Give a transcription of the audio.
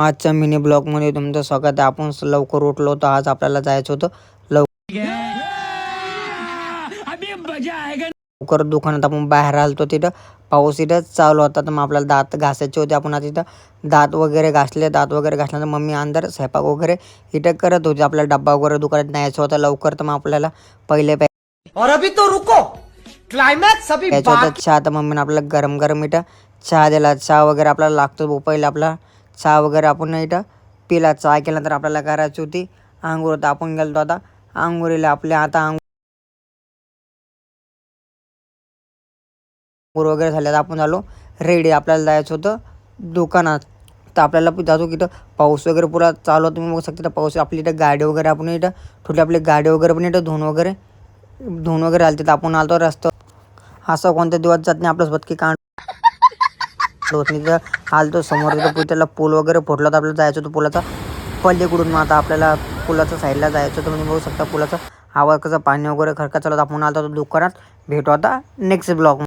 आजच्या मिनी ब्लॉगमध्ये तुमचं स्वागत आहे. आपण लवकर उठलो होतो. आज आपल्याला जायचं होतं लवकर दुकानात. आपण बाहेर आलतो, तिथं पाऊस इथं चालू होता. तर मग आपल्याला दात घासायचे होते. आपण आता तिथं दात वगैरे घासल्यानंतर मम्मी अंदर स्वयंपाक वगैरे इथं करत होती. आपल्याला डब्बा वगैरे दुकानात न्यायचं होतं लवकर. तर मग आपल्याला पहिले और अभी तो रुको, क्लाइमैक्स अभी बाकी. चहा. तर मम्मीने आपल्याला गरम गरम इथं चहा दिला. चहा वगैरे आपल्याला लागतो. पहिले आपला चहा वगैरे आपण इथं पिला. चहा केल्यानंतर आपल्याला करायची होती आंघोळ. तर आपण गेलो आता आंघोळीला. आपल्या आता आंघोळ वगैरे झाले. आपण झालो रेडी. आपल्याला जायचं होतं दुकानात. तर आपल्याला जातो की इथं पाऊस वगैरे पुरा चालू होता. तुम्ही बघू शकता पाऊस. आपली इथं गाडी वगैरे आपण इथं ठेवली. आपली गाडी वगैरे पण इथं धुवून वगैरे आली. तर आपण आलतो रस्त्यावर. असं कोणत्या दिवस जात नाही आपल्यासोबत की कांड होत नाही. तिथं आलतो समोर. तिथं त्याला पूल वगैरे फुटला होता. आपल्याला जायचं होतं पुलाचा पल्लीकडून. मग आता आपल्याला पुलाच्या साईडला जायचं होतं. तुम्ही बघू शकता पुलाचा आवाज कसा पाणी वगैरे खरका चालत. आपण आलतो दुकानात. भेटू आता नेक्स्ट ब्लॉग.